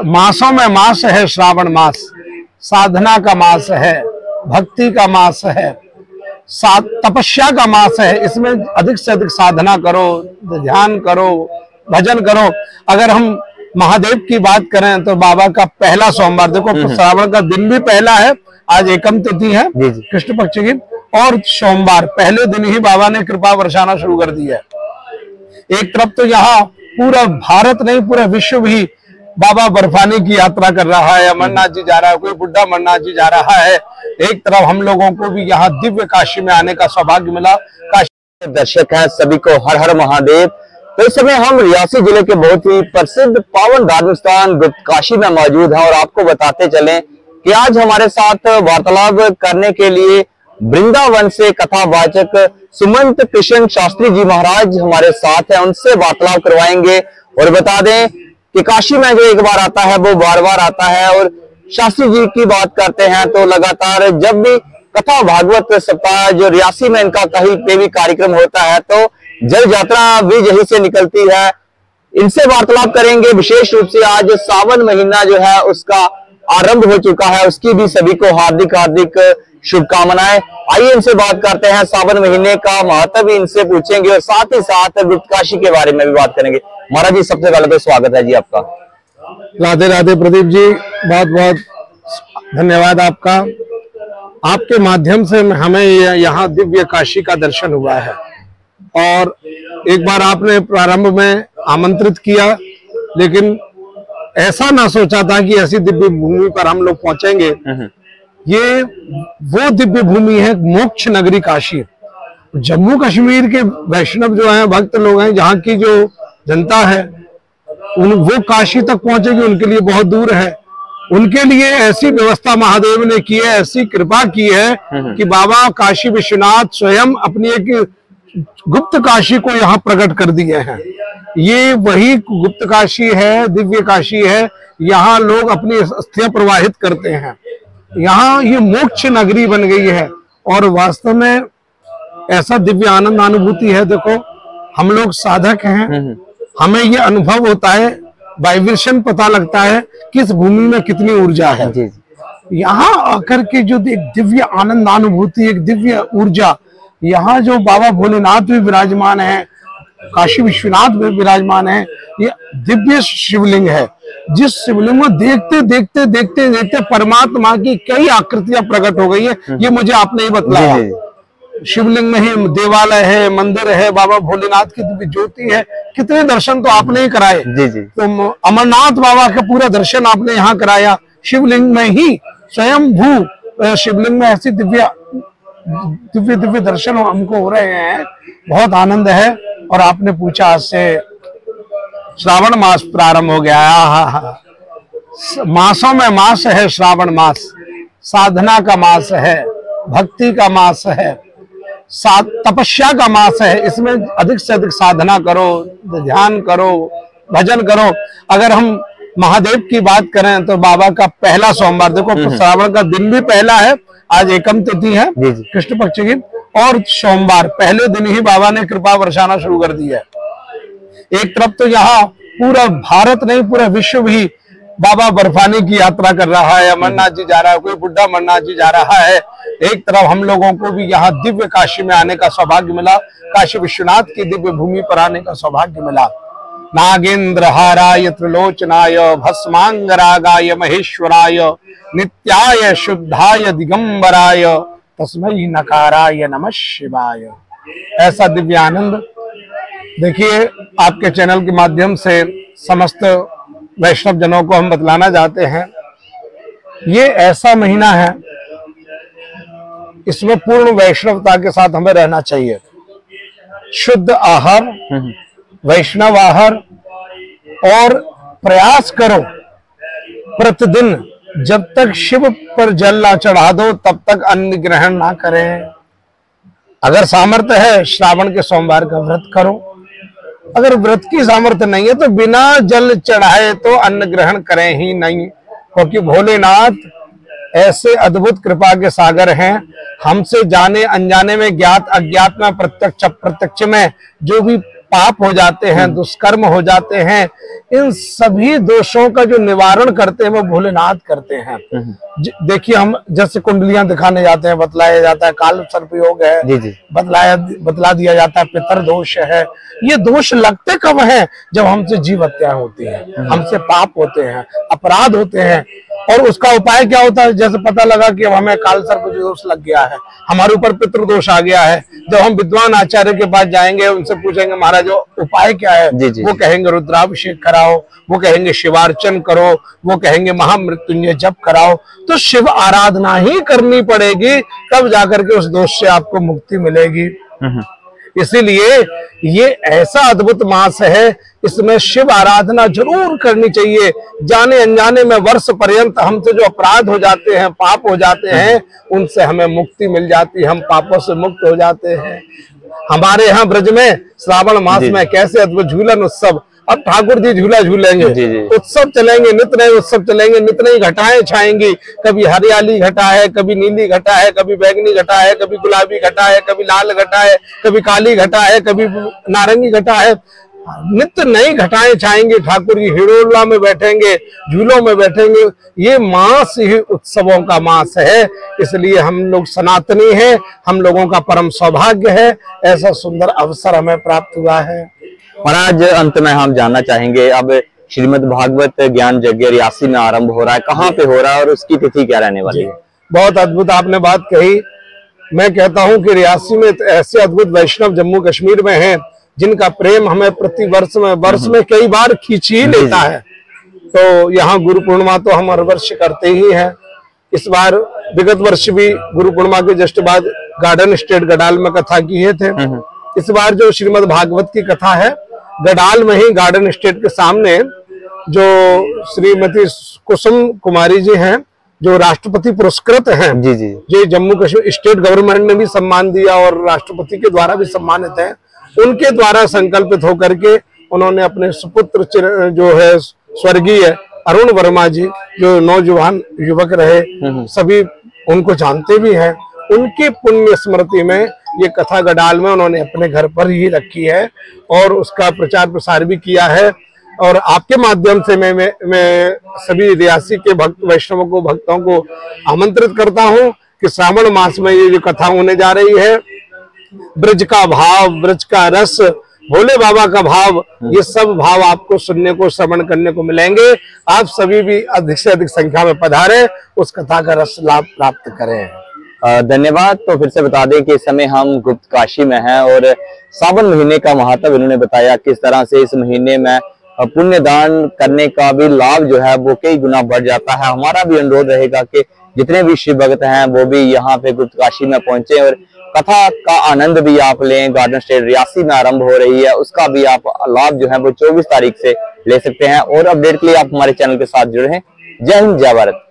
मासों में मास है श्रावण मास, साधना का मास है, भक्ति का मास है, तपस्या का मास है। इसमें अधिक से अधिक साधना करो, ध्यान करो, भजन करो। अगर हम महादेव की बात करें तो बाबा का पहला सोमवार, देखो श्रावण का दिन भी पहला है, आज एकम तिथि है कृष्ण पक्ष की, और सोमवार पहले दिन ही बाबा ने कृपा बरसाना शुरू कर दी है। एक तरफ तो यहाँ पूरा भारत नहीं पूरा विश्व भी बाबा बर्फानी की यात्रा कर रहा है, अमरनाथ जी जा रहा है, कोई बुढ़ा अमरनाथ जी जा रहा है। एक तरफ हम लोगों को भी यहाँ दिव्य काशी में आने का सौभाग्य मिला। काशी दर्शक हैं सभी को हर हर महादेव। तो इस समय हम रियासी जिले के बहुत ही प्रसिद्ध पावन धार्मिक स्थान गुप्त काशी में मौजूद हैं और आपको बताते चलें कि आज हमारे साथ वार्तालाप करने के लिए वृंदावन से कथावाचक सुमंत कृष्ण शास्त्री जी महाराज हमारे साथ हैं। उनसे वार्तालाप करवाएंगे और बता दें कि काशी में जो एक बार आता है वो बार बार आता है। और शास्त्री जी की बात करते हैं तो लगातार जब भी कथा भागवत सप्ताह जो रियासी में इनका कहीं पे भी कार्यक्रम होता है तो जल यात्रा भी यहीं से निकलती है। इनसे वार्तालाप करेंगे। विशेष रूप से आज सावन महीना जो है उसका आरंभ हो चुका है, उसकी भी सभी को हार्दिक हार्दिक शुभकामनाएं। आइए इनसे बात करते हैं, सावन महीने का महत्व भी इनसे पूछेंगे और साथ ही साथ गुप्त काशी के बारे में भी बात करेंगे। महाराज जी सबसे पहले तो स्वागत है जी आपका। राधे राधे प्रदीप जी, बहुत बहुत धन्यवाद आपका। आपके माध्यम से हमें यहाँ दिव्य काशी का दर्शन हुआ है और एक बार आपने प्रारंभ में आमंत्रित किया, लेकिन ऐसा ना सोचा था कि ऐसी दिव्य भूमि पर हम लोग पहुंचेंगे। ये वो दिव्य भूमि है मोक्ष नगरी काशी। जम्मू कश्मीर के वैष्णव जो हैं, भक्त लोग हैं, जहाँ की जो जनता है वो काशी तक पहुंचेगी उनके लिए बहुत दूर है। उनके लिए ऐसी व्यवस्था महादेव ने की है, ऐसी कृपा की है कि बाबा काशी विश्वनाथ स्वयं अपनी एक गुप्त काशी को यहाँ प्रकट कर दिए हैं। ये वही गुप्त काशी है, दिव्य काशी है। यहाँ लोग अपनी अस्थियां प्रवाहित करते हैं। यहाँ ये मोक्ष नगरी बन गई है और वास्तव में ऐसा दिव्य आनंद अनुभूति है। देखो हम लोग साधक हैं, हमें ये अनुभव होता है, वाइब्रेशन पता लगता है कि इस भूमि में कितनी ऊर्जा है। यहाँ आकर के जो एक दिव्य आनंद अनुभूति, एक दिव्य ऊर्जा, यहाँ जो बाबा भोलेनाथ भी विराजमान है, काशी विश्वनाथ भी विराजमान है। ये दिव्य शिवलिंग है, जिस शिवलिंग को देखते देखते देखते देखते परमात्मा की कई आकृतियां प्रकट हो गई है। ये मुझे आपने ही बतलाया। शिवलिंग में ही देवालय है, मंदिर है, बाबा भोलेनाथ की दिव्य ज्योति है। कितने दर्शन तो आपने ही कराए। तो अमरनाथ बाबा का पूरा दर्शन आपने यहाँ कराया। शिवलिंग में ही स्वयं भू शिवलिंग में ऐसी दिव्य दिव्य दिव्य दर्शन हमको हो रहे हैं, बहुत आनंद है। और आपने पूछा आज से श्रावण मास प्रारंभ हो गया। मासों में मास है श्रावण मास, साधना का मास है, भक्ति का मास है, तपस्या का मास है। इसमें अधिक से अधिक साधना करो, ध्यान करो, भजन करो। अगर हम महादेव की बात करें तो बाबा का पहला सोमवार, देखो श्रावण का दिन भी पहला है, आज एकम तिथि है कृष्ण पक्ष की, और सोमवार पहले दिन ही बाबा ने कृपा बरसाना शुरू कर दी है। एक तरफ तो यहाँ पूरा भारत नहीं पूरा विश्व भी बाबा बर्फानी की यात्रा कर रहा है, अमरनाथ जी जा रहा है, कोई बुढ़ा अमरनाथ जी जा रहा है। एक तरफ हम लोगों को भी यहाँ दिव्य काशी में आने का सौभाग्य मिला, काशी विश्वनाथ की दिव्य भूमि पर आने का सौभाग्य मिला। नागेंद्र हाराय त्रिलोचनाय भस्मांगरागाय महेश्वराय नित्याय शुद्धाय दिगंबराय तस्मै नकाराय नमः शिवाय। ऐसा दिव्य आनंद देखिए आपके चैनल के माध्यम से समस्त वैष्णव जनों को हम बतलाना चाहते हैं। ये ऐसा महीना है, इसमें पूर्ण वैष्णवता के साथ हमें रहना चाहिए। शुद्ध आहार, वैष्णव आहार, और प्रयास करो प्रतिदिन जब तक शिव पर जल ना चढ़ा दो तब तक अन्न ग्रहण ना करें। अगर सामर्थ्य है श्रावण के सोमवार का व्रत करो, अगर व्रत की सामर्थ्य नहीं है तो बिना जल चढ़ाए तो अन्न ग्रहण करें ही नहीं, क्योंकि भोलेनाथ ऐसे अद्भुत कृपा के सागर हैं। हमसे जाने अनजाने में, ज्ञात अज्ञात में, प्रत्यक्ष अप्रत्यक्ष में जो भी पाप हो जाते हैं, दुष्कर्म हो जाते हैं, इन सभी दोषों का जो निवारण करते हैं वो भोलेनाथ करते हैं। देखिए, हम जैसे कुंडलियां दिखाने जाते हैं, बतलाया जाता है काल सर्प योग है, जी। बतला दिया जाता है पितर दोष है। ये दोष लगते कब हैं? जब हमसे जीव हत्या होती है, हमसे पाप होते हैं, अपराध होते हैं। और उसका उपाय क्या होता है? जैसे पता लगा कि अब हमें काल सर्प दोष लग गया है, हमारे ऊपर पितृदोष आ गया है, जब हम विद्वान आचार्य के पास जाएंगे, उनसे पूछेंगे महाराज उपाय क्या है? वो कहेंगे रुद्राभिषेक कराओ, वो कहेंगे शिवार्चन करो, वो कहेंगे महामृत्युंजय जप कराओ। तो शिव आराधना ही करनी पड़ेगी, तब जाकर के उस दोष से आपको मुक्ति मिलेगी। इसीलिए ये ऐसा अद्भुत मास है, इसमें शिव आराधना जरूर करनी चाहिए। जाने अनजाने में वर्ष पर्यंत हमसे जो अपराध हो जाते हैं, पाप हो जाते हैं, उनसे हमें मुक्ति मिल जाती है, हम पापों से मुक्त हो जाते हैं। हमारे यहाँ ब्रज में श्रावण मास में कैसे अद्भुत झूलन उत्सव, अब ठाकुर जी झूला झूलेंगे, उत्सव चलेंगे, नित नए उत्सव चलेंगे, नित नई घटाएं छाएंगी। कभी हरियाली घटा है, कभी नीली घटा है, कभी बैगनी घटा है, कभी गुलाबी घटा है, कभी लाल घटा है, कभी काली घटा है, कभी नारंगी घटा है। नित्य नई घटाएं छाएंगे, ठाकुर जी हिडोला में बैठेंगे, झूलों में बैठेंगे। ये मास ही उत्सवों का मास है, इसलिए हम लोग सनातनी हैं, हम लोगों का परम सौभाग्य है, ऐसा सुंदर अवसर हमें प्राप्त हुआ है। महाराज, अंत में हम जानना चाहेंगे, अब श्रीमद् भागवत ज्ञान यज्ञ रियासी में आरंभ हो रहा है, कहाँ पे हो रहा है और उसकी तिथि क्या रहने वाली है? बहुत अद्भुत आपने बात कही। मैं कहता हूँ कि रियासी में ऐसे अद्भुत वैष्णव जम्मू कश्मीर में हैं, जिनका प्रेम हमें प्रति वर्ष में कई बार खींच ही लेता है। तो यहाँ गुरु पूर्णिमा तो हम हर वर्ष करते ही हैं। इस बार विगत वर्ष भी गुरु पूर्णिमा के जस्ट बाद गार्डन स्टेट गडाल में कथा किए थे। इस बार जो श्रीमद् भागवत की कथा है, गडाल में ही गार्डन स्टेट के सामने जो श्रीमती कुसुम कुमारी जी हैं, जो राष्ट्रपति पुरस्कृत हैं, जी जम्मू कश्मीर स्टेट गवर्नमेंट ने भी सम्मान दिया और राष्ट्रपति के द्वारा भी सम्मानित हैं, उनके द्वारा संकल्पित होकर के उन्होंने अपने सुपुत्र जो है स्वर्गीय अरुण वर्मा जी, जो नौजवान युवक रहे, सभी उनको जानते भी हैं, उनकी पुण्य स्मृति में ये कथा गडाल में उन्होंने अपने घर पर ही रखी है और उसका प्रचार प्रसार भी किया है। और आपके माध्यम से मैं सभी रियासी के भक्त वैष्णवों को, भक्तों को आमंत्रित करता हूं कि श्रावण मास में ये जो कथा होने जा रही है, ब्रज का भाव, ब्रज का रस, भोले बाबा का भाव, ये सब भाव आपको सुनने को, श्रवण करने को मिलेंगे। आप सभी भी अधिक से अधिक संख्या में पधारें, उस कथा का रस लाभ प्राप्त करें। धन्यवाद। तो फिर से बता दें कि इस समय हम गुप्त काशी में हैं और सावन महीने का महत्व इन्होंने बताया, किस तरह से इस महीने में पुण्य दान करने का भी लाभ जो है वो कई गुना बढ़ जाता है। हमारा भी अनुरोध रहेगा कि जितने भी शिव भक्त हैं वो भी यहाँ पे गुप्त काशी में पहुंचे और कथा का आनंद भी आप लें। गार्डन स्टेट रियासी में आरंभ हो रही है, उसका भी आप लाभ जो है वो 24 तारीख से ले सकते हैं। और अपडेट के लिए आप हमारे चैनल के साथ जुड़े हैं। जय हिंद, जय भारत।